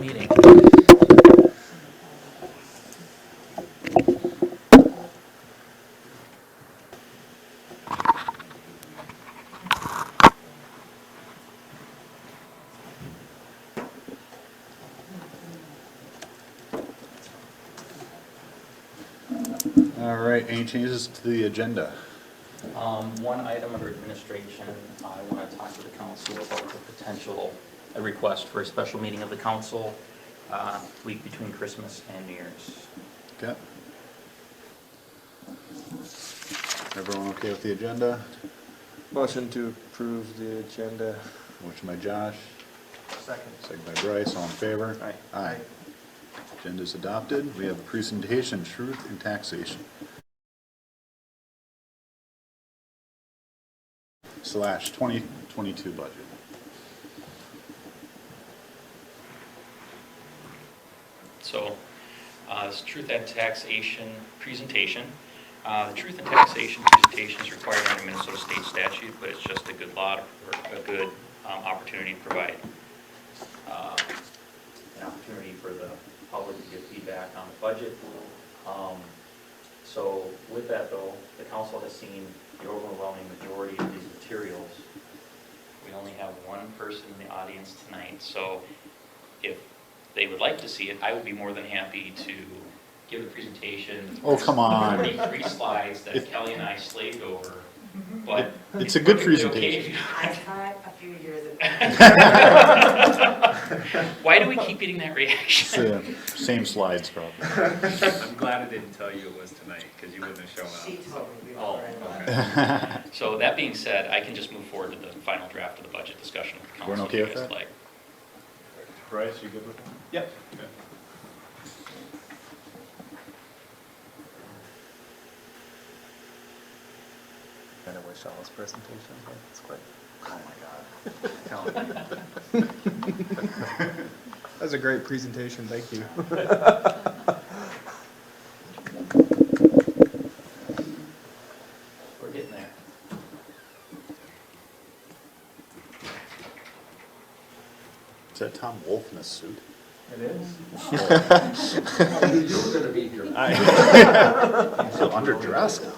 meeting. All right, any changes to the agenda? One item under administration, I want to talk to the council about the potential, a request for a special meeting of the council week between Christmas and New Year's. Okay. Everyone okay with the agenda? Motion to approve the agenda. Motion by Josh, Second. second by Bryce, all in favor? Aye. Aye. Agenda's adopted. We have a presentation, Truth and Taxation. / 2022 budget. So, this Truth and Taxation presentation. The Truth and Taxation presentation is required under Minnesota state statute, but it's just a good opportunity to provide an opportunity for the public to give feedback on the budget. So with that though, the council has seen the overwhelming majority of these materials. We only have one person in the audience tonight, so if they would like to see it, I would be more than happy to give the presentation. Oh, come on. 43 slides that Kelly and I slaved over, but It's a good perfectly okay presentation. if you- I saw it a few years ago. Why do we keep getting that It's reaction? the same slides, probably. I'm glad I didn't tell you it was tonight, because you wouldn't have shown She up. told me. Oh, okay. So that being said, I can just move forward to the final draft of the budget discussion with the council. Everyone okay if with you guys that? like. Bryce, you good with that? Yep. Okay. And I wish Alice's presentation, but it's quite. Oh, That was a great presentation, thank you. We're getting there. Is that Tom Wolf in a suit? It is. You were gonna be here. He's so underdressed now.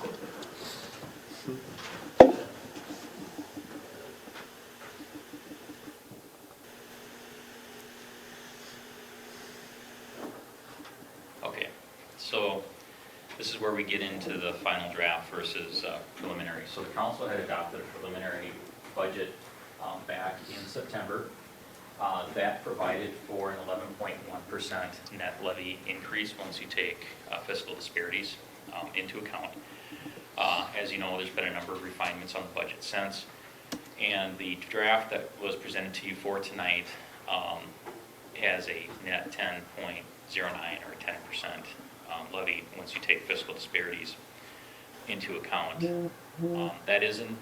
Okay, so this is where we get into the final draft versus preliminary. So the council had adopted a preliminary budget back in September. That provided for an 11.1% net levy increase once you take fiscal disparities into account. As you know, there's been a number of refinements on the budget since, and the draft that was presented to you for tonight has a net 10.09 or 10% levy once you take fiscal disparities into account. That isn't,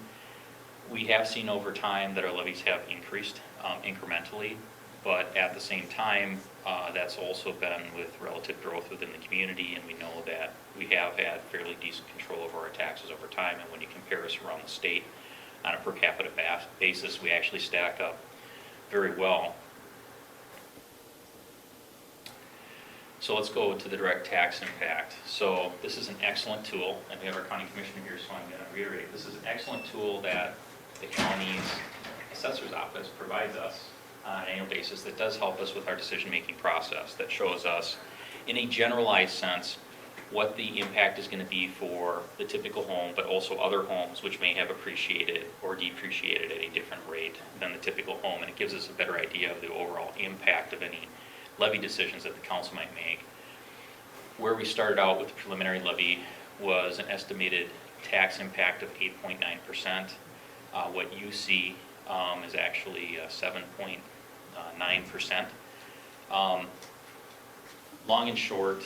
we have seen over time that our levies have increased incrementally, but at the same time, that's also been with relative growth within the community, and we know that we have had fairly decent control over our taxes over time, and when you compare us around the state on a per capita basis, we actually stack up very well. So let's go to the direct tax impact. So this is an excellent tool, and we have our county commissioner here, so I'm going to reiterate. This is an excellent tool that the county's assessor's office provides us on an annual basis that does help us with our decision-making process, that shows us in a generalized sense what the impact is going to be for the typical home, but also other homes which may have appreciated or depreciated at a different rate than the typical home, and it gives us a better idea of the overall impact of any levy decisions that the council might make. Where we started out with the preliminary levy was an estimated tax impact of 8.9%. What you see is actually 7.9%. Long and short,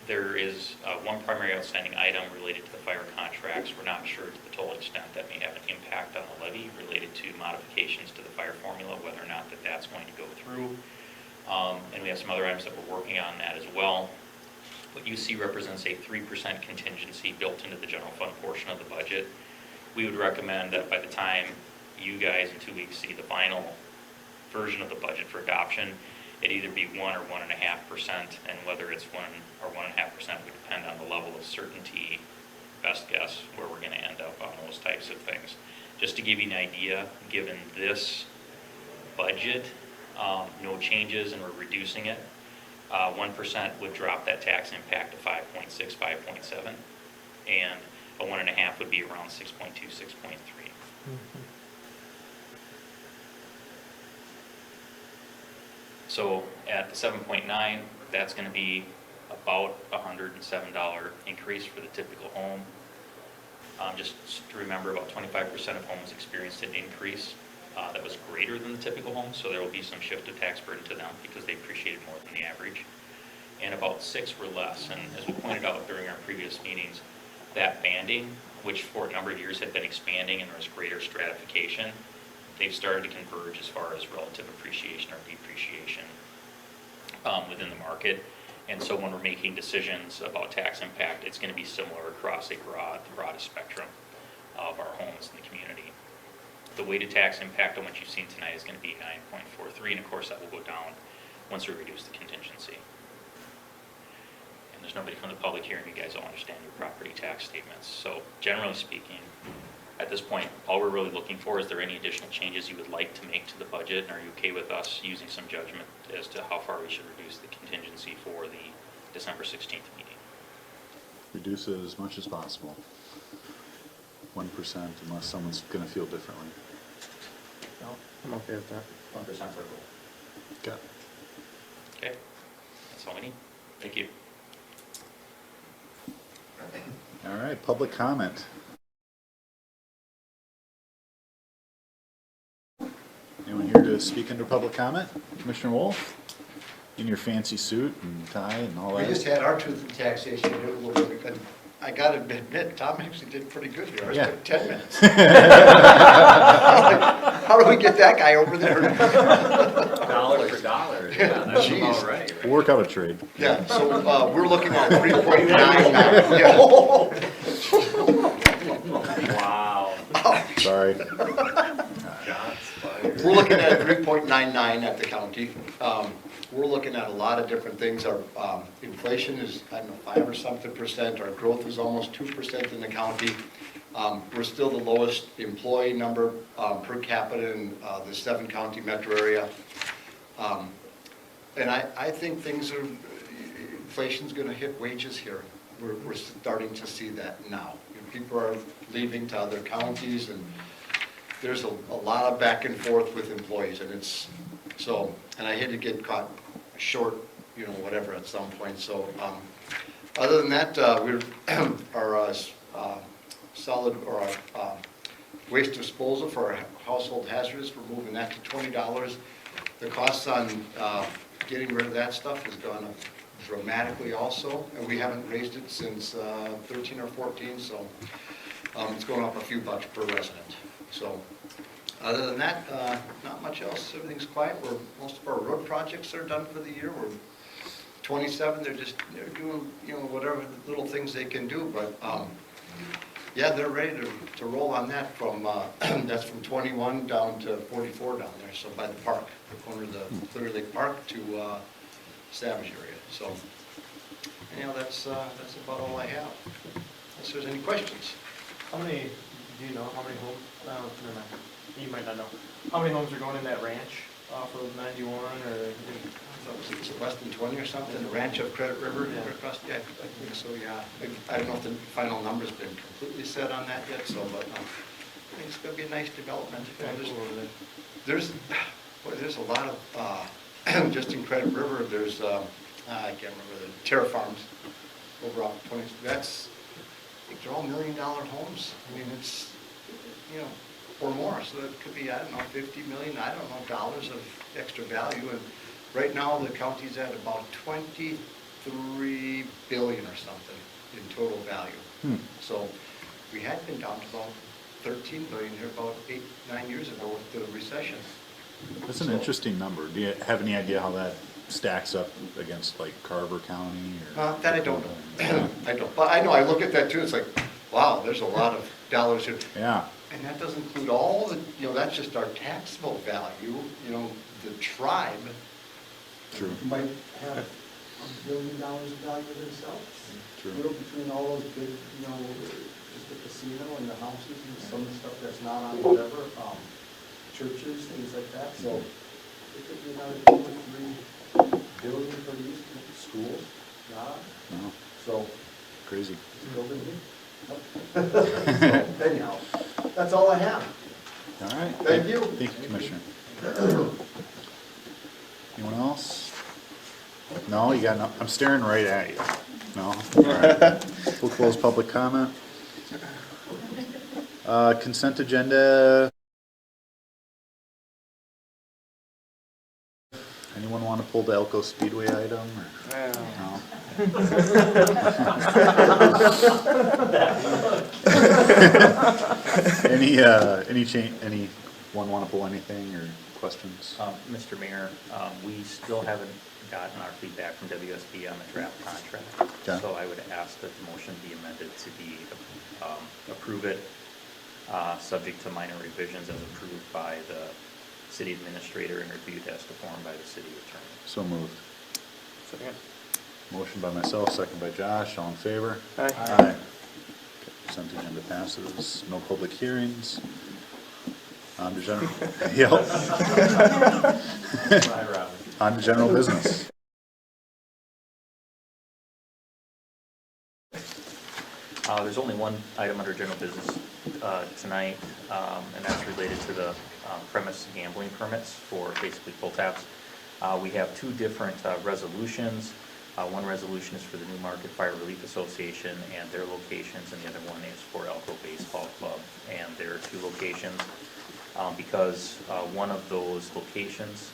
there is one primary outstanding item related to the fire contracts. We're not sure to the total extent that may have an impact on the levy related to modifications to the fire formula, whether or not that's going to go through. And we have some other items that we're working on that as well. What you see represents a 3% contingency built into the general fund portion of the budget. We would recommend that by the time you guys in 2 weeks see the final version of the budget for adoption, it'd either be 1 or 1.5%, and whether it's 1 or 1.5% would depend on the level of certainty, best guess, where we're gonna end up on those types of things. Just to give you an idea, given this budget, no changes and we're reducing it, 1% would drop that tax impact to 5.6, 5.7, and a 1.5 would be around 6.2, 6.3. So at the 7.9, that's going to be about a $107 increase for the typical home. Just to remember, about 25% of homes experienced an increase that was greater than the typical home, so there will be some shift of tax burden to them because they appreciated more than the average. And about 6 were less, and as we pointed out during our previous meetings, that banding, which for a number of years had been expanding and there was greater stratification, they've started to converge as far as relative appreciation or depreciation within the market. And so when we're making decisions about tax impact, it's going to be similar across the broadest spectrum of our homes in the community. The weighted tax impact on what you've seen tonight is going to be 9.43, and of course that will go down once we reduce the contingency. And there's nobody from the public here, and you guys all understand your property tax statements. So generally speaking, at this point, all we're really looking for is there any additional changes you would like to make to the budget, and are you okay with us using some judgment as to how far we should reduce the contingency for the December 16th meeting? Reduce it as much as possible. 1% unless someone's gonna feel differently. No, I'm okay with that. 1% for goal. Okay. Okay, that's all we need. Thank you. All right, public comment. Anyone here to speak under public comment? Commissioner Wolf? In your fancy suit and tie and all We that? just had our truth in taxation here a little bit, and I gotta admit, Tom actually did pretty good here. I Yeah. took 10 minutes. How do we get that guy over there? Dollar for dollar, yeah, that's Jeez. about right. We'll work out a trade. Yeah, so we're looking at 3.99. Yeah. Wow. Sorry. Shots fired. We're looking at 3.99 at the county. We're looking at a lot of different things. Our inflation is, I don't know, 5 or something %. Our growth is almost 2% in the county. We're still the lowest employee number per capita in the 7-county metro area. And I think inflation's gonna hit wages here. We're starting to see that now. People are leaving to other counties, and there's a lot of back and forth with employees, and and I hate to get caught short, whatever at some point. So other than that, our solid or our waste disposal for our household hazardous, we're moving that to $20. The costs on getting rid of that stuff has gone up dramatically also, and we haven't raised it since 13 or 14, so it's going up a few bucks per resident. So other than that, not much else. Everything's quiet. Most of our road projects are done for the year. We're 27. They're doing whatever little things they can do, but yeah, they're ready to roll on that from that's from 21 down to 44 down there. So by the park, the corner of the Clear Lake Park to Savage area. So anyhow, that's about all I have. Unless there's any questions. Do you know how many homes, never mind, you might not know, how many homes are going in that ranch off of 91 or? It's less than 20 or something, the ranch of Credit River, Yeah. across, yeah, I think so, yeah. I don't know if the final number's been completely set on that yet, so, but I think it's gonna be a nice development. There's a lot of, just in Credit River, there's, I can't remember, the Terra Farms over off 20, I think they're all $1 million homes. I mean, it's, or more, so it could be, I don't know, 50 million, I don't know, dollars of extra value. And right now, the county's at about 23 billion or something in total value. So we had been down to about 13 billion here about 8-9 years ago with the recession. That's an interesting number. Do you have any idea how that stacks up against like Carver County? Or That I don't know. I don't. But I know, I look at that too, it's like, wow, there's a lot of dollars here. Yeah. And that doesn't include all the, that's just our taxable value. The tribe True. might have $1 billion of value themselves. True. You know, between all those big, you know, just the casino and the houses and some of the stuff that's not on whatever, churches, things like that, so it could be another 2 or 3 billion for these schools, not, No, so crazy. it's building here. So, anyhow, that's all I have. All right. Thank you. Thank you, Commissioner. Anyone else? No, you got no, I'm staring right at you. No? All right. We'll close public comment. Consent agenda. Anyone want to pull the Elko Speedway item? Or? No? Anyone want to pull anything or questions? Mr. Mayor, we still haven't gotten our feedback from WSB on the draft contract. Okay. So I would ask that the motion be amended to be, approve it, subject to minor revisions as approved by the city administrator and reviewed as to form by the city attorney. So moved. Second. Motion by myself, second by Josh, all in favor? Aye. Aye. Okay, consent agenda passes, no public hearings. On to general, yep. On to general business. There's only one item under general business tonight, and that's related to the premise gambling permits for basically pull tabs. We have two different resolutions. One resolution is for the New Market Fire Relief Association and their locations, and the other one is for Elko Baseball Club and their two locations. Because one of those locations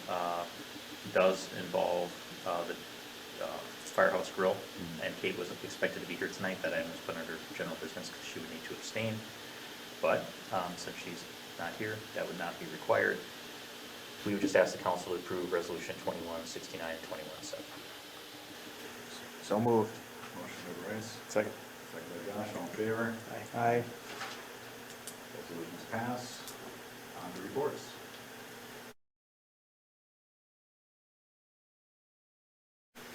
does involve the Firehouse Grill, and Kate was expected to be here tonight. That item was put under general business because she would need to abstain. But since she's not here, that would not be required. We would just ask the council to approve resolution 2169 and 2170. So moved. Motion by Bryce, Second. second by Josh, all in favor? Aye. Resolutions pass. On to reports.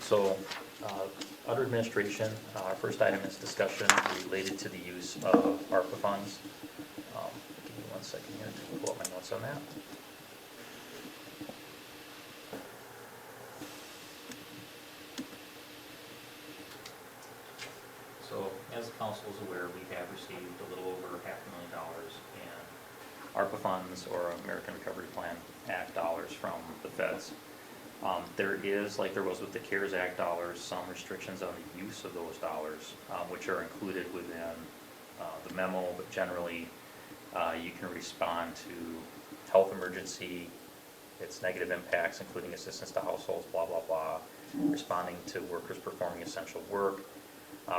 So, under administration, our first item is discussion related to the use of ARPA funds. Give me 1 second here to pull up my notes on that. So, as the council is aware, we have received a little over $500,000 in ARPA funds, or American Recovery Plan Act dollars, from the feds. There is, like there was with the CARES Act dollars, some restrictions on the use of those dollars, which are included within the memo, but generally you can respond to health emergency, its negative impacts, including assistance to households, blah, blah, blah, responding to workers performing essential work,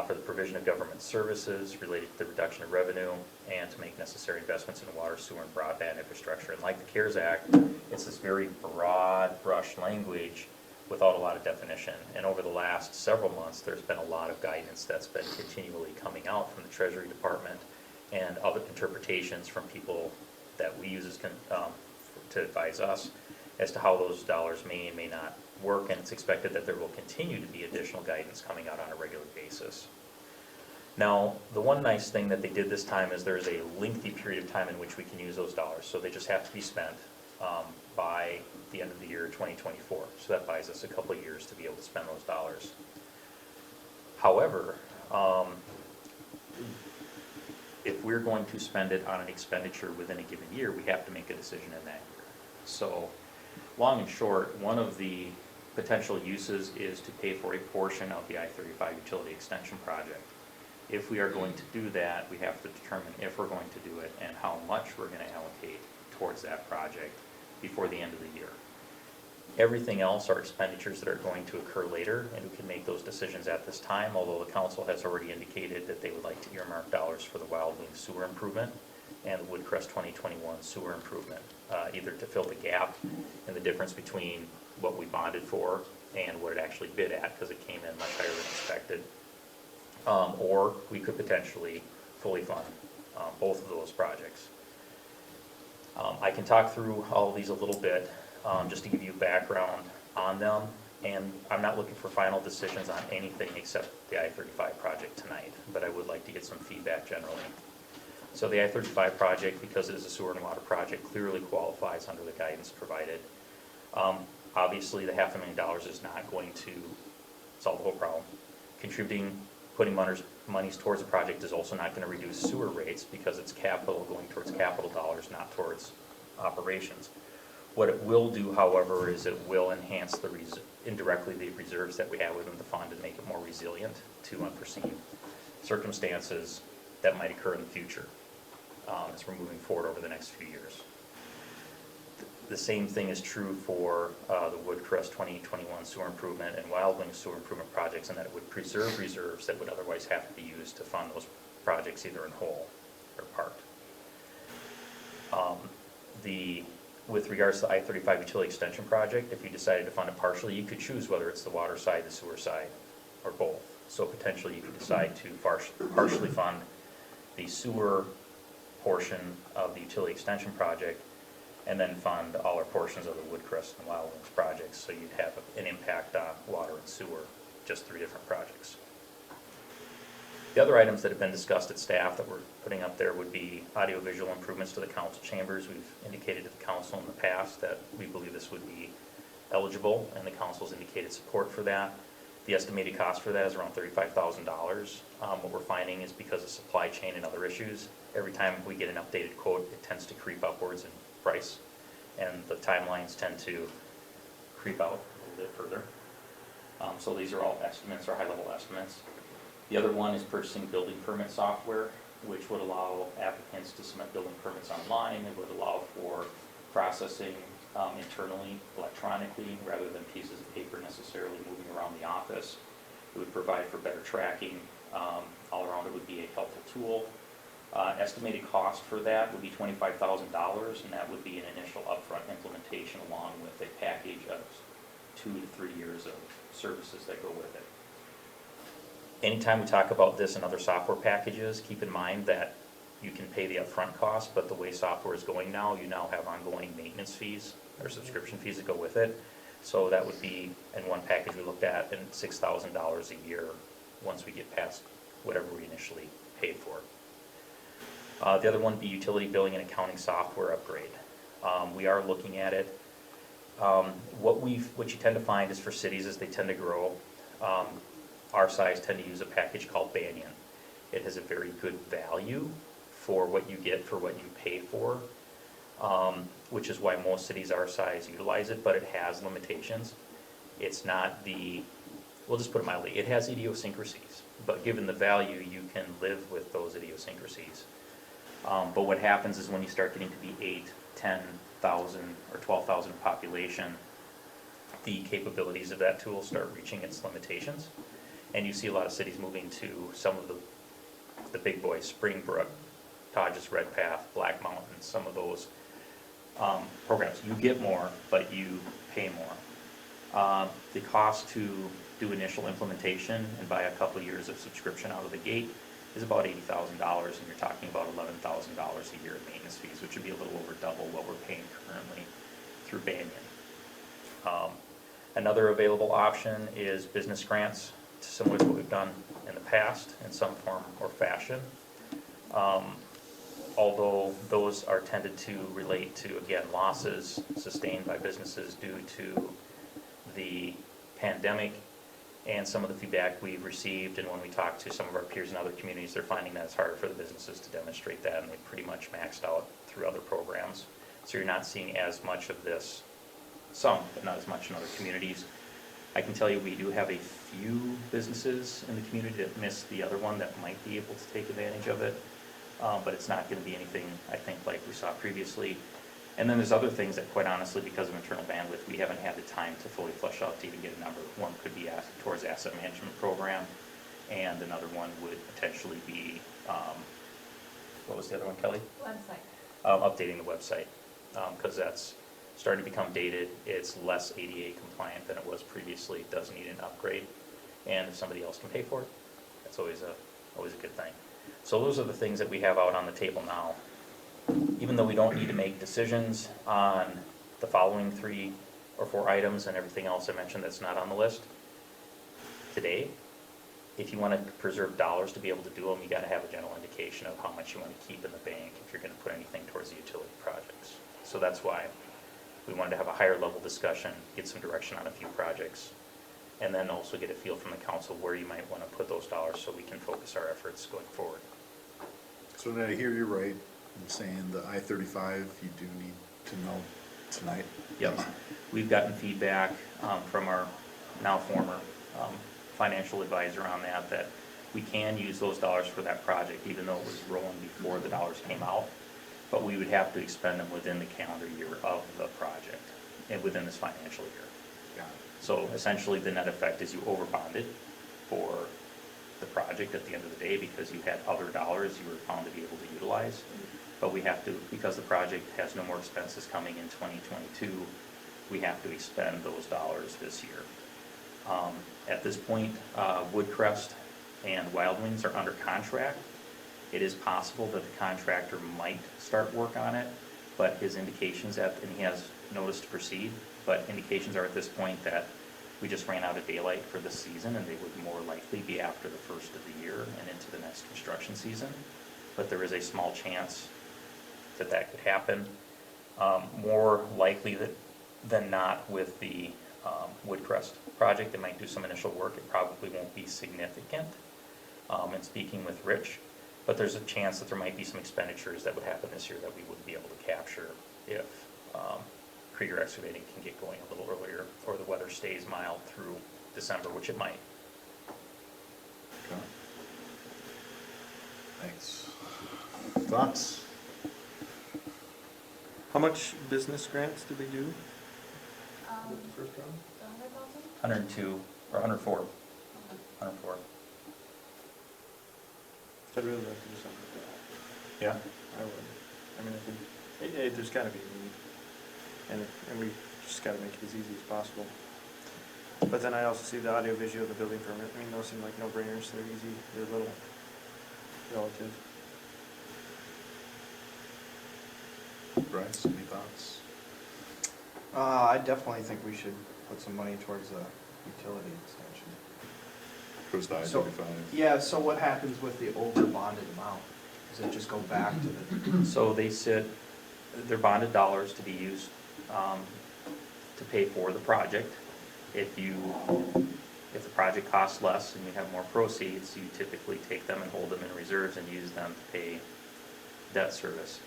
for the provision of government services related to the reduction of revenue, and to make necessary investments in water, sewer, and broadband infrastructure. And like the CARES Act, it's this very broad brush language without a lot of definition. And over the last several months, there's been a lot of guidance that's been continually coming out from the Treasury Department and other interpretations from people that we use as to advise us as to how those dollars may and may not work, and it's expected that there will continue to be additional guidance coming out on a regular basis. Now, the one nice thing that they did this time is there's a lengthy period of time in which we can use those dollars, so they just have to be spent by the end of the year 2024. So that buys us a couple of years to be able to spend those dollars. However, if we're going to spend it on an expenditure within a given year, we have to make a decision in that year. So, long and short, one of the potential uses is to pay for a portion of the I-35 utility extension project. If we are going to do that, we have to determine if we're going to do it and how much we're going to allocate towards that project before the end of the year. Everything else are expenditures that are going to occur later, and we can make those decisions at this time, although the council has already indicated that they would like to earmark dollars for the Wild Wing sewer improvement and the Woodcrest 2021 sewer improvement, either to fill the gap in the difference between what we bonded for and what it actually bid at, because it came in much higher than expected. Or we could potentially fully fund both of those projects. I can talk through all of these a little bit, just to give you background on them. And I'm not looking for final decisions on anything except the I-35 project tonight, but I would like to get some feedback generally. So the I-35 project, because it is a sewer and water project, clearly qualifies under the guidance provided. Obviously, the $500,000 is not going to solve the whole problem. Contributing, putting monies towards the project is also not going to reduce sewer rates because it's capital going towards capital dollars, not towards operations. What it will do, however, is it will enhance indirectly the reserves that we have within the fund and make it more resilient to unforeseen circumstances that might occur in the future as we're moving forward over the next few years. The same thing is true for the Woodcrest 2021 sewer improvement and Wild Wing sewer improvement projects, in that it would preserve reserves that would otherwise have to be used to fund those projects either in whole or part. With regards to the I-35 utility extension project, if you decided to fund it partially, you could choose whether it's the water side, the sewer side, or both. So potentially you could decide to partially fund the sewer portion of the utility extension project and then fund all our portions of the Woodcrest and Wild Wings projects, so you'd have an impact on water and sewer, just 3 different projects. The other items that have been discussed at staff that we're putting up there would be audiovisual improvements to the council chambers. We've indicated to the council in the past that we believe this would be eligible, and the council's indicated support for that. The estimated cost for that is around $35,000. What we're finding is because of supply chain and other issues, every time we get an updated quote, it tends to creep upwards in price, and the timelines tend to creep out a little bit further. So these are all estimates, or high-level estimates. The other one is purchasing building permit software, which would allow applicants to submit building permits online. It would allow for processing internally, electronically, rather than pieces of paper necessarily moving around the office. It would provide for better tracking. All around, it would be a helpful tool. Estimated cost for that would be $25,000, and that would be an initial upfront implementation along with a package of 2 to 3 years of services that go with it. Anytime we talk about this and other software packages, keep in mind that you can pay the upfront cost, but the way software is going now, you now have ongoing maintenance fees or subscription fees that go with it. So that would be, in one package we looked at, and $6,000 a year once we get past whatever we initially paid for. The other one would be utility billing and accounting software upgrade. We are looking at it. What you tend to find is for cities as they tend to grow, our size tend to use a package called Banyan. It has a very good value for what you get for what you pay for, which is why most cities our size utilize it, but it has limitations. It's not we'll just put it mildly, it has idiosyncrasies, but given the value, you can live with those idiosyncrasies. But what happens is when you start getting to be 8, 10,000 or 12,000 population, the capabilities of that tool start reaching its limitations. And you see a lot of cities moving to some of the big boys, Springbrook, Dodges, Redpath, Black Mountain, some of those programs. You get more, but you pay more. The cost to do initial implementation and buy a couple of years of subscription out of the gate is about $80,000, and you're talking about $11,000 a year in maintenance fees, which would be a little over double what we're paying currently through Banyan. Another available option is business grants, similar to what we've done in the past in some form or fashion. Although those are tended to relate to, again, losses sustained by businesses due to the pandemic and some of the feedback we've received, and when we talk to some of our peers in other communities, they're finding that it's harder for the businesses to demonstrate that, and they've pretty much maxed out through other programs. So you're not seeing as much of this, some, but not as much in other communities. I can tell you we do have a few businesses in the community that missed the other one that might be able to take advantage of it, but it's not going to be anything, I think, like we saw previously. And then there's other things that, quite honestly, because of internal bandwidth, we haven't had the time to fully flesh out to even get a number. One could be towards asset management program, and another one would potentially be, what was the other one, Kelly? Website. Updating the website, because that's starting to become dated. It's less ADA compliant than it was previously. It does need an upgrade, and if somebody else can pay for it, that's always a good thing. So those are the things that we have out on the table now. Even though we don't need to make decisions on the following 3 or 4 items and everything else I mentioned that's not on the list today, if you want to preserve dollars to be able to do them, you got to have a general indication of how much you want to keep in the bank if you're going to put anything towards the utility projects. So that's why we wanted to have a higher level discussion, get some direction on a few projects, and then also get a feel from the council where you might want to put those dollars so we can focus our efforts going forward. So did I hear you right in saying the I-35, you do need to know tonight? Yep, we've gotten feedback from our now former financial advisor on that, that we can use those dollars for that project, even though it was rolling before the dollars came out. But we would have to expend them within the calendar year of the project, and within this financial year. Got it. So essentially, the net effect is you overbonded for the project at the end of the day because you had other dollars you were found to be able to utilize. But we have to, because the project has no more expenses coming in 2022, we have to expend those dollars this year. At this point, Woodcrest and Wild Wings are under contract. It is possible that the contractor might start work on it, but his indications and he has notice to proceed, but indications are at this point that we just ran out of daylight for the season and they would more likely be after the first of the year and into the next construction season. But there is a small chance that that could happen. More likely than not with the Woodcrest project, they might do some initial work. It probably won't be significant in speaking with Rich, but there's a chance that there might be some expenditures that would happen this year that we wouldn't be able to capture if Krieger Excavating can get going a little earlier, or the weather stays mild through December, which it might. Okay. Thanks. Thoughts? How much business grants did we do with the first round? 102 or 104. 104. I'd really like to do something like that. Yeah. I would. I mean, I think, there's gotta be a need. And we just gotta make it as easy as possible. But then I also see the audio visual, the building permit. I mean, those seem like no-brainers. They're easy, they're little, relative. Bryce, any thoughts? I definitely think we should put some money towards a utility extension. Who's the So- I-35? Yeah, so what happens with the over bonded amount? Does it just go back to the, So they sit, they're bonded dollars to be used to pay for the project. If the project costs less and you have more proceeds, you typically take them and hold them in reserves and use them to pay debt service.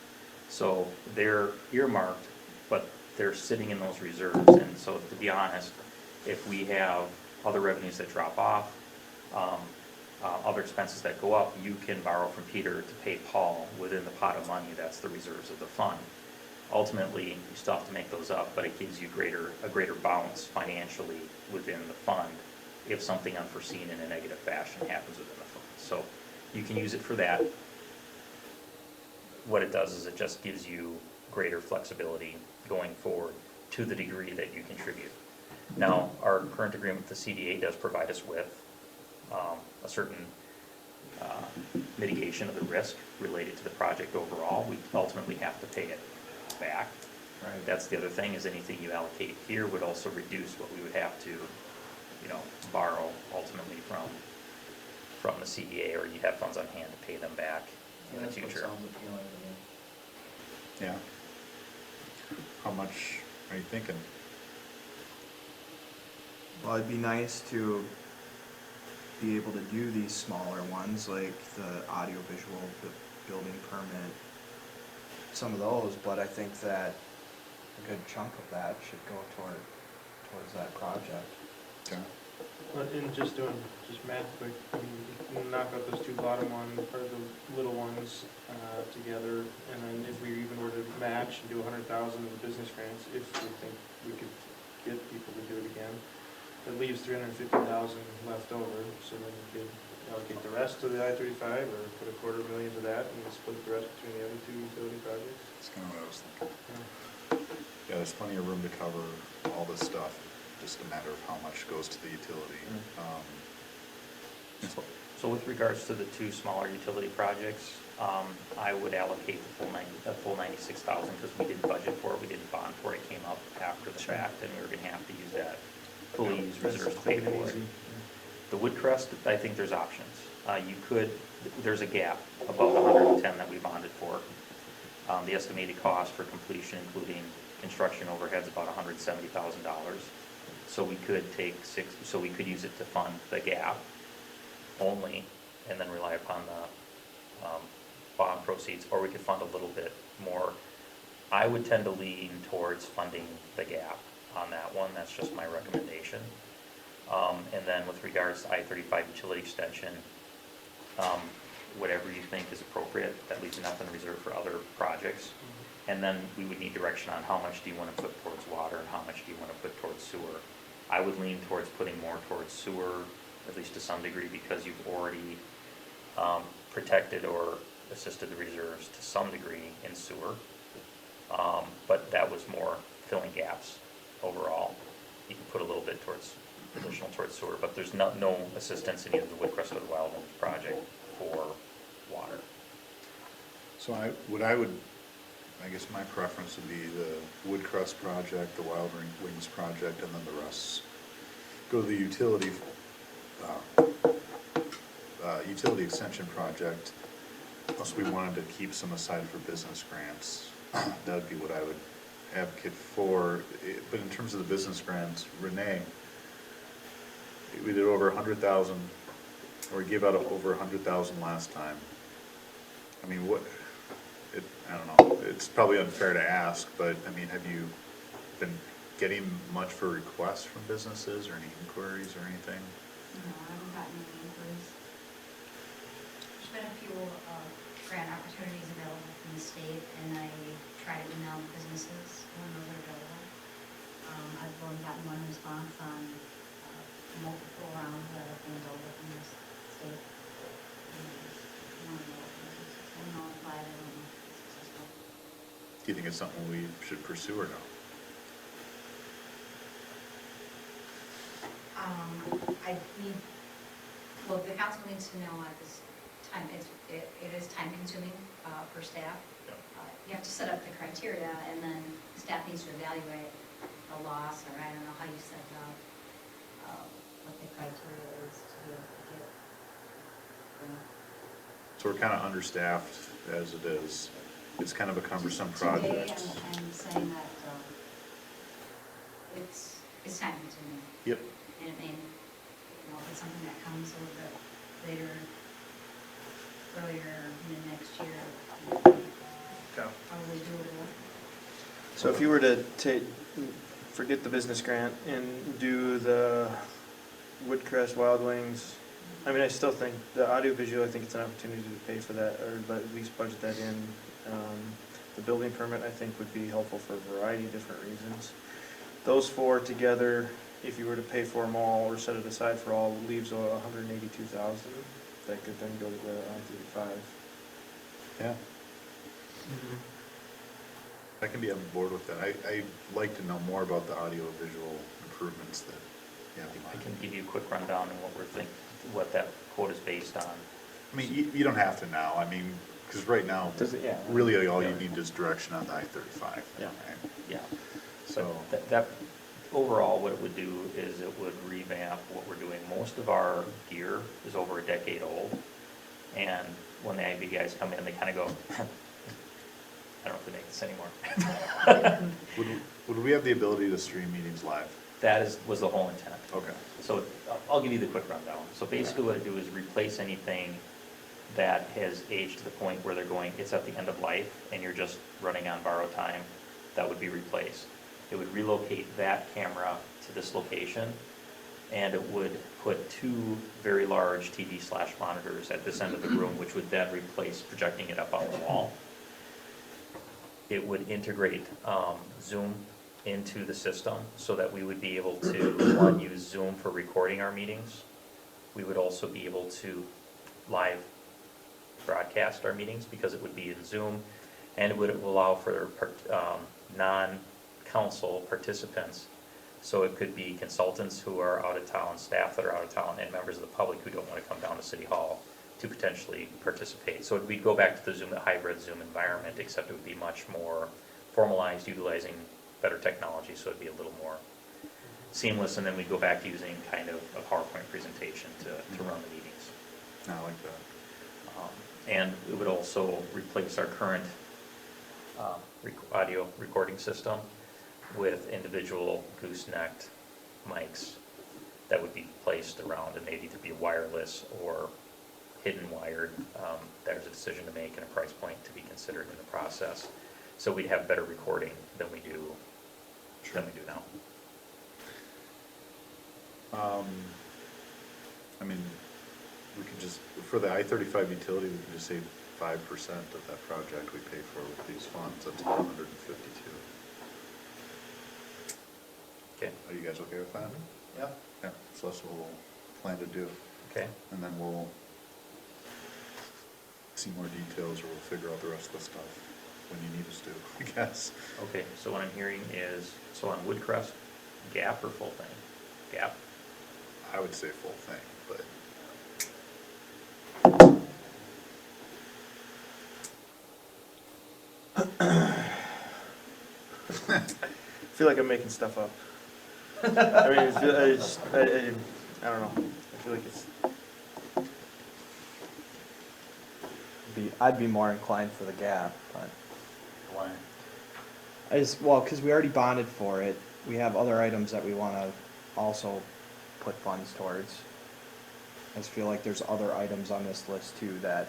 So they're earmarked, but they're sitting in those reserves. And so to be honest, if we have other revenues that drop off, other expenses that go up, you can borrow from Peter to pay Paul within the pot of money, that's the reserves of the fund. Ultimately, you still have to make those up, but it gives you a greater balance financially within the fund if something unforeseen in a negative fashion happens within the fund. So you can use it for that. What it does is it just gives you greater flexibility going forward to the degree that you contribute. Now, our current agreement with the CDA does provide us with a certain mitigation of the risk related to the project overall. We ultimately have to pay it back. right? That's the other thing, is anything you allocate here would also reduce what we would have to, borrow ultimately from the CDA, or you'd have funds on hand to pay them back in the future. Sounds appealing to me. Yeah. How much are you thinking? Well, it'd be nice to be able to do these smaller ones, like the audio visual, the building permit, some of those, but I think that a good chunk of that should go towards that project. Okay. But in just mad quick, we can knock out those two bottom ones, or the little ones, together, and then if we even were to match and do 100,000 of the business grants, if we think we could get people to do it again, it leaves 350,000 left over, so then we could allocate the rest to the I-35, or put $250,000 to that, and split the rest between the other two utility projects. That's kind of what I was thinking. Yeah. Yeah, there's plenty of room to cover all this stuff, just a matter of how much goes to the utility. So with regards to the two smaller utility projects, I would allocate the full 96,000 because we didn't budget for it, we didn't bond for it, it came up after the fact, and we were gonna have to use that, fully use reserves to pay for it. The Woodcrest, I think there's options. You could, there's a gap above the 110 that we bonded for. The estimated cost for completion, including construction overhead, is about $170,000. So we could so we could use it to fund the gap only, and then rely upon the bond proceeds, or we could fund a little bit more. I would tend to lean towards funding the gap on that one, that's just my recommendation. And then with regards to I-35 utility extension, whatever you think is appropriate, that leaves enough in reserve for other projects. And then we would need direction on how much do you want to put towards water and how much do you want to put towards sewer. I would lean towards putting more towards sewer, at least to some degree, because you've already protected or assisted the reserves to some degree in sewer. But that was more filling gaps overall. You can put a little bit towards, additional towards sewer, but there's no assistance in either the Woodcrest or the Wildlands project for water. So I guess my preference would be the Woodcrest project, the Wild Wings project, and then the rest go to the utility extension project. Unless we wanted to keep some aside for business grants, that would be what I would advocate for. But in terms of the business grants, Renee, we did over 100,000, or we gave out over 100,000 last time. I mean, I don't know, it's probably unfair to ask, but I mean, have you been getting much for requests from businesses or any inquiries or anything? No, I haven't gotten any inquiries. There's been a few grant opportunities available from the state, and I try to email businesses when those are available. I've only gotten one response on multiple rounds that have been available from the state. I don't know if I don't know if it's successful. Do you think it's something we should pursue or no? I need, well, the council needs to know at this time, it is time consuming for staff. You have to set up the criteria, and then staff needs to evaluate a loss, or I don't know how you set it up, what the criteria is to be able to get. So we're kind of understaffed as it is. It's kind of a cumbersome Today, project. I'm saying that it's time consuming. Yep. And it may, if it's something that comes a little bit later, earlier, next year, probably doable. So if you were to forget the business grant and do the Woodcrest, Wild Wings, I mean, I still think the audiovisual, I think it's an opportunity to pay for that, or at least budget that in. The building permit, I think, would be helpful for a variety of different reasons. Those four together, if you were to pay for them all or set it aside for all, leaves $182,000 that could then go to the I-35. Yeah. I can be on board with that. I'd like to know more about the audio-visual improvements that you have in I mind. can give you a quick rundown on what that quote is based on. I mean, you don't have to now, I mean, because right now, Yeah. really all you Yeah. need is direction on the I-35. Yeah. right? Yeah. So, That overall, what it would do is it would revamp what we're doing. Most of our gear is over a decade old, and when the IB guys come in, they kind of go, I don't know if they make this anymore. would we have the ability to stream meetings live? That was the whole intent. Okay. So I'll give you the quick rundown. So basically what I do is replace anything that has aged to the point where they're going, it's at the end of life, and you're just running on borrowed time. That would be replaced. It would relocate that camera to this location, and it would put two very large TV/monitors at this end of the room, which would then replace projecting it up on the wall. It would integrate Zoom into the system so that we would be able to, one, use Zoom for recording our meetings. We would also be able to live broadcast our meetings because it would be in Zoom, and it would allow for non-council participants. So it could be consultants who are out of town, staff that are out of town, and members of the public who don't want to come down to City Hall to potentially participate. So we'd go back to the Zoom, the hybrid Zoom environment, except it would be much more formalized, utilizing better technology, so it'd be a little more seamless, and then we'd go back using kind of a PowerPoint presentation to run the meetings. I like that. And it would also replace our current audio recording system with individual goosenecked mics that would be placed around, and they'd either be wireless or hidden wired. There's a decision to make and a price point to be considered in the process. So we'd have better recording than we do now. I mean, we could just, for the I-35 utility, we could just say 5% of that project we pay for with these funds, that's 152. Okay. Are you guys okay with that? Yep. Yeah, so that's what we'll plan to do. Okay. And then we'll see more details, or we'll figure out the rest of the stuff when you need us to, I guess. Okay, so what I'm hearing is, so on Woodcrest, gap or full thing? Gap? I would say full thing, but I feel like I'm making stuff up. I mean, I don't know. I feel like it's, I'd be more inclined for the gap, but Why? because we already bonded for it. We have other items that we want to also put funds towards. I just feel like there's other items on this list too that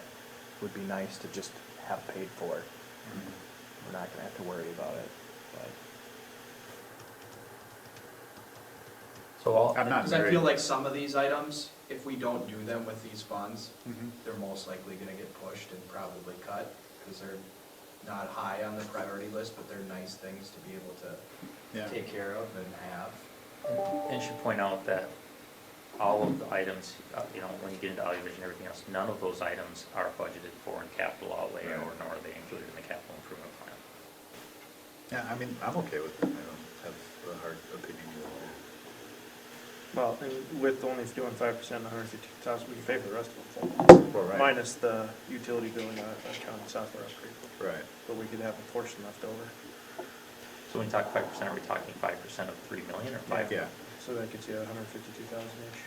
would be nice to just have paid for. We're not gonna have to worry about it, but. So all, I'm not Because I very. feel like some of these items, if we don't do them with these funds, Mhm. they're most likely gonna get pushed and probably cut, because they're not high on the priority list, but they're nice things to be able to Yeah. take care of and have. and should point out that all of the items, when you get into audio vision and everything else, none of those items are budgeted for in capital outlay, Right. or nor are they included in the capital improvement plan. Yeah, I mean, I'm okay with it, I don't have a hard opinion either way. well, and with only doing 5%, 150,000, we can pay for the rest of them, Well, right. minus the utility billing account and software upgrade. Right. But we could have a portion left over. So when you talk 5%, are we talking 5% of 3 million or 5? Yeah, So that gets you 152,000-ish.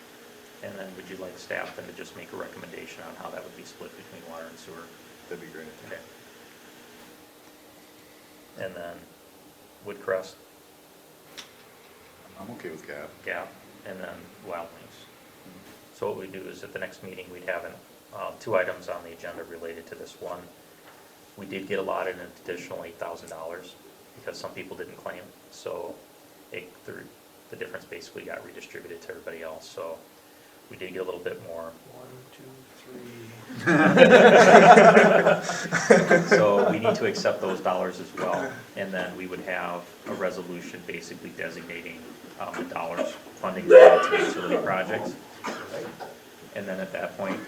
And then would you like staff then to just make a recommendation on how that would be split between water and sewer? that'd be great. Okay. And then Woodcrest, I'm okay with Gap. Gap, and then Wild Wings. So what we do is at the next meeting, we'd have two items on the agenda related to this one. We did get allotted an additional $8,000 because some people didn't claim. So the difference basically got redistributed to everybody else. So we did get a little bit more. 1, 2, 3. So we need to accept those dollars as well. And then we would have a resolution basically designating the dollars funding related to utility projects. And then at that point,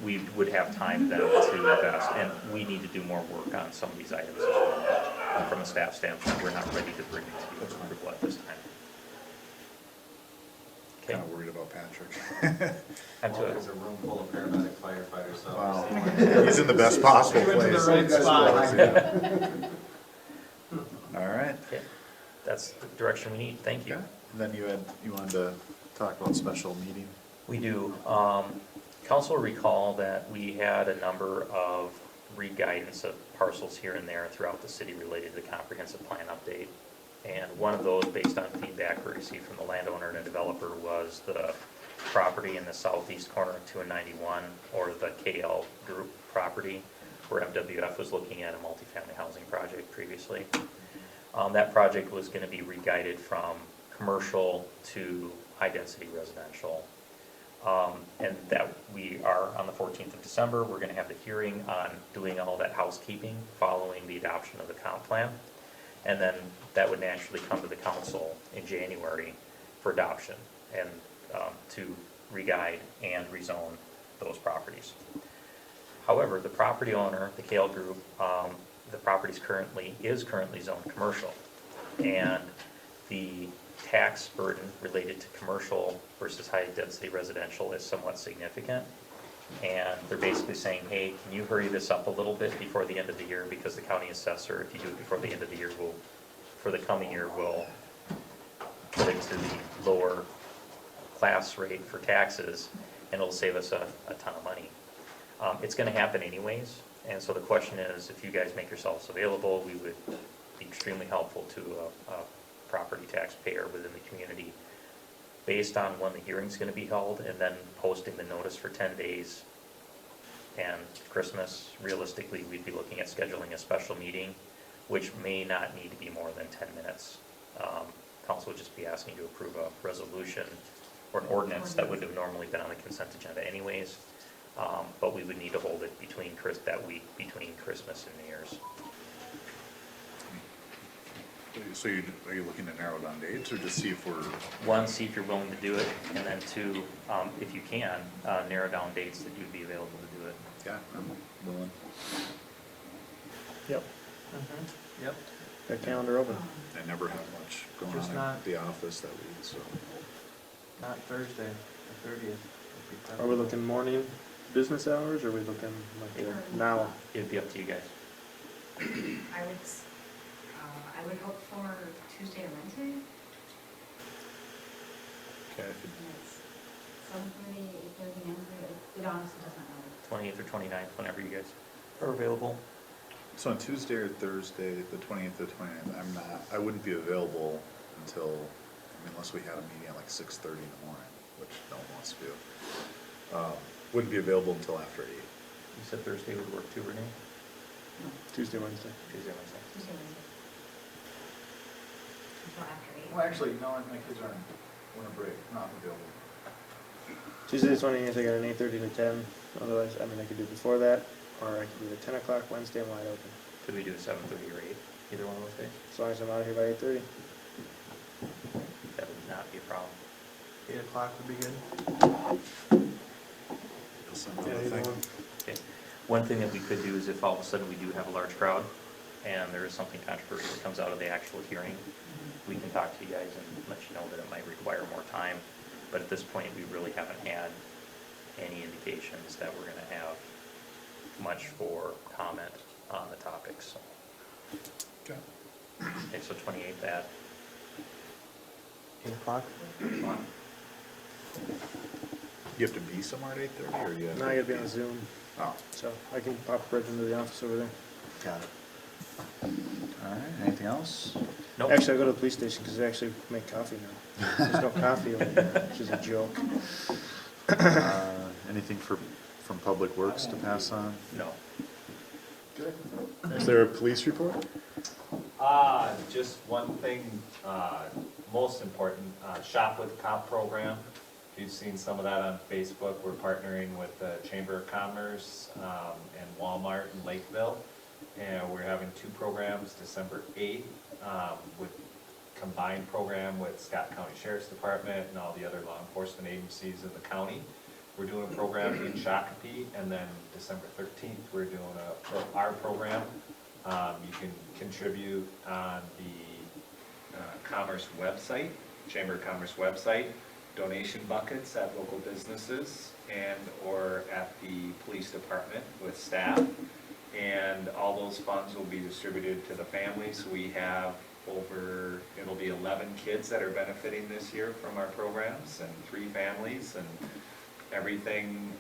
we would have time then to invest, and we need to do more work on some of these items as well. From a staff standpoint, we're not ready to bring it to you as approval at this time. Okay, Kind of worried about Patrick. I'm to There's a room full of paramedic firefighters, so. Wow. He's in the best possible You went to the place. right spot. Yeah. All right. Okay, that's the direction we need, thank you. Okay. And then you wanted to talk about special meeting? We do. Council recall that we had a number of re-guidance of parcels here and there throughout the city related to the comprehensive plan update. And one of those, based on feedback we received from the landowner and a developer, was the property in the southeast corner of 2 and 91, or the KL Group property, where MWF was looking at a multifamily housing project previously. That project was going to be re-guided from commercial to high-density residential. And that we are on the 14th of December, we're going to have the hearing on doing all that housekeeping following the adoption of the comp plan. And then that would naturally come to the council in January for adoption and to re-guide and rezone those properties. However, the property owner, the KL Group, the property is currently zoned commercial. And the tax burden related to commercial versus high-density residential is somewhat significant. And they're basically saying, hey, can you hurry this up a little bit before the end of the year? Because the county assessor, if you do it before the end of the year, will, for the coming year, will put it to the lower class rate for taxes, and it'll save us a ton of money. It's gonna happen anyways, and so the question is, if you guys make yourselves available, we would be extremely helpful to a property taxpayer within the community, based on when the hearing's gonna be held, and then posting the notice for 10 days. And Christmas, realistically, we'd be looking at scheduling a special meeting, which may not need to be more than 10 minutes. Council would just be asking to approve a resolution or an ordinance that would have normally been on the consent agenda anyways, but we would need to hold it between that week between Christmas and New Year's. So are you looking to narrow down dates, or just see if we're? One, see if you're willing to do it, and then two, if you can, narrow down dates that you'd be available to do it. Yeah, I'm willing. Yep. Yep. Got calendar open. I never have much going Just on not- at the office that week, so. Not Thursday, the 30th. Are we looking morning business hours, or are we looking like now? It'd be up to you guys. I would hope for Tuesday or Wednesday. Okay. And it's 7:30, 8:30, 9:30. It honestly doesn't matter. 28th or 29th, whenever you guys are available. So on Tuesday or Thursday, the 20th or 29th, I wouldn't be available until, unless we had a meeting at like 6:30 in the morning, which no one wants to do. Wouldn't be available until after 8. You said Thursday would work too, Renee? No, Tuesday, Wednesday. Tuesday, Wednesday. Tuesday, Wednesday. Until after 8. Well, actually, no, my kids are on winter break, not available. Tuesday the 28th, I got an 8:30 to 10. Otherwise, I mean, I could do before that, or I could do the 10 o'clock. Wednesday, I'm wide open. Could we do a 7:30 or 8, either one of those days? As long as I'm out of here by 8:30. That would not be a problem. 8 o'clock would be good. Just Yeah, another either thing. one. Okay. One thing that we could do is if all of a sudden we do have a large crowd, and there is something controversial that comes out of the actual hearing, we can talk to you guys and let you know that it might require more time. But at this point, we really haven't had any indications that we're gonna have much for comment on the topics. So, Okay. okay, so 28th at 8 o'clock? You have to be somewhere at 8:30, or you have? Now I gotta be on Zoom, Oh, so I can pop right into the office over there. got it. All right, anything else? Nope. Actually, I'll go to the police station because they actually make coffee now. There's no coffee over there, which is a joke. Anything from Public Works to pass on? No. Is there a police report? Just one thing, most important, Shop with Cop program. If you've seen some of that on Facebook, we're partnering with the Chamber of Commerce and Walmart in Lakeville. And we're having 2 programs, December 8th, with combined program with Scott County Sheriff's Department and all the other law enforcement agencies in the county. We're doing a program in Shakopee, and then December 13th, we're doing our program. You can contribute on the Commerce website, Chamber of Commerce website, donation buckets at local businesses and or at the police department with staff. And all those funds will be distributed to the families. We have it'll be 11 kids that are benefiting this year from our programs, and 3 families, and everything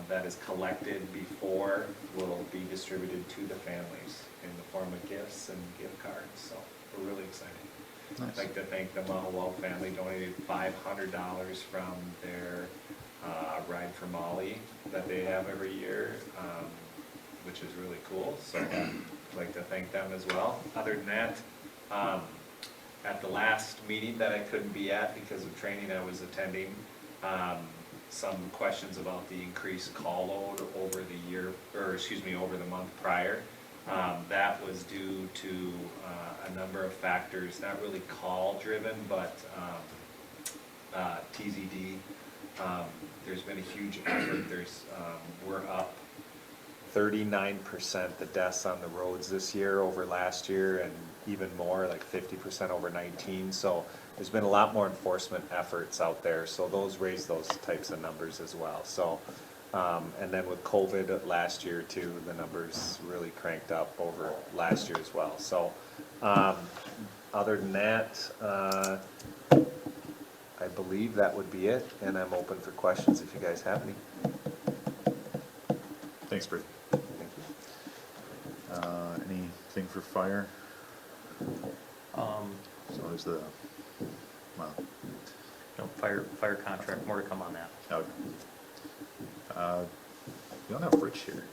that is collected before will be distributed to the families in the form of gifts and gift cards, so we're really excited. Nice. I'd like to thank the Mahawal family, donated $500 from their Ride for Molly that they have every year, which is really cool, so I'd like to thank them as well. Other than that, at the last meeting that I couldn't be at because of training I was attending, some questions about the increased call load over the year, or excuse me, over the month prior. That was due to a number of factors, not really call driven, but TZD. There's been a huge effort. We're up 39% the deaths on the roads this year over last year, and even more, like 50% over 19. So there's been a lot more enforcement efforts out there. So those raise those types of numbers as well. So And then with COVID last year too, the numbers really cranked up over last year as well. So, other than that, I believe that would be it, and I'm open for questions if you guys have any. Thanks, Brady. Thank you. Anything for fire? Um, So there's the, well, no, fire contract, more to come on that. okay. You don't have Rich here.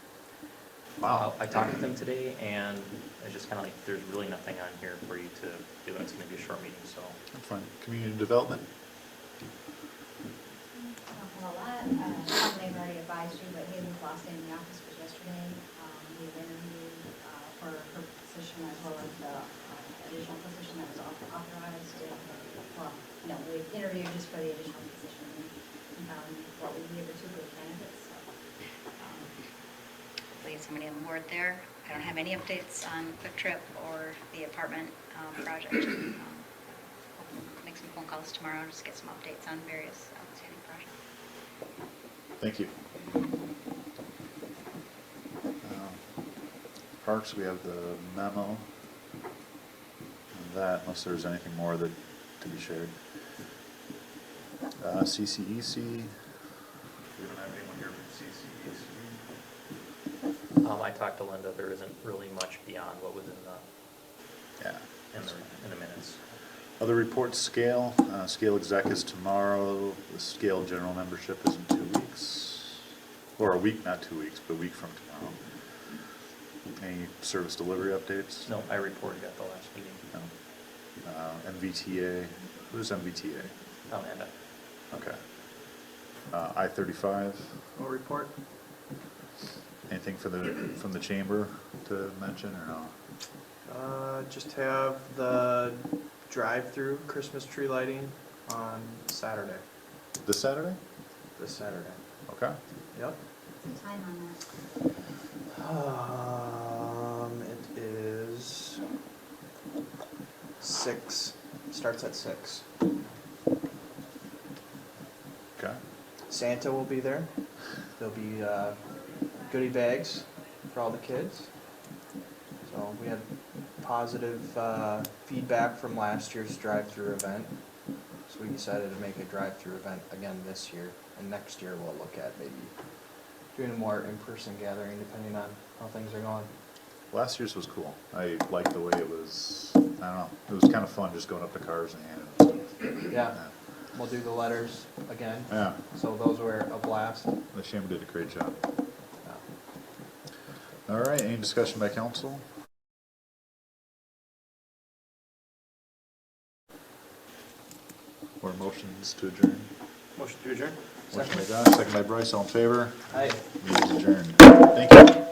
I talked with him today, and it's just kind of like, there's really nothing on here for you to do. It's gonna be a short meeting, so. That's fine. Community development? I don't have a lot. Tom, they've already advised you, but Haley's last day in the office was yesterday. We have interviewed for her position as well as the additional position that was authorized. Well, no, we interviewed just for the additional position and found what would be the two good candidates. So, hopefully get somebody on board there. I don't have any updates on Quick Trip or the apartment project. Make some phone calls tomorrow, just get some updates on various outstanding projects. Thank you. Parks, we have the memo. That, unless there's anything more that to be shared. CCEC, we don't have anyone here from CCEC. I talked to Linda, there isn't really much beyond what was in Yeah. the minutes. Other reports, scale, scale exec is tomorrow, the scale general membership is in 2 weeks, or a week, not 2 weeks, but a week from tomorrow. Any service delivery updates? No, I reported at the last meeting. No. MVTA, who's MVTA? Amanda. Okay. I-35, No report? anything from the chamber to mention, or no? Just have the drive-through Christmas tree lighting on Saturday, This Saturday? this Saturday. Okay. Yep. Some time on that. It is 6, starts at 6. Okay. Santa will be there. There'll be goodie bags for all the kids. So we had positive feedback from last year's drive-through event. So we decided to make a drive-through event again this year. And next year we'll look at maybe doing a more in-person gathering depending on how things are going. Last year's was cool. I liked the way it was, I don't know, it was kind of fun just going up to cars and handing them stuff. Yeah, we'll do the letters again. Yeah, So those were a blast. the chamber did a great job. Yeah. All right, any discussion by council? Or motions to adjourn? Motion to adjourn? Motion by Josh, second by Bryce, all in favor? Hi. Meeting is adjourned. Thank you.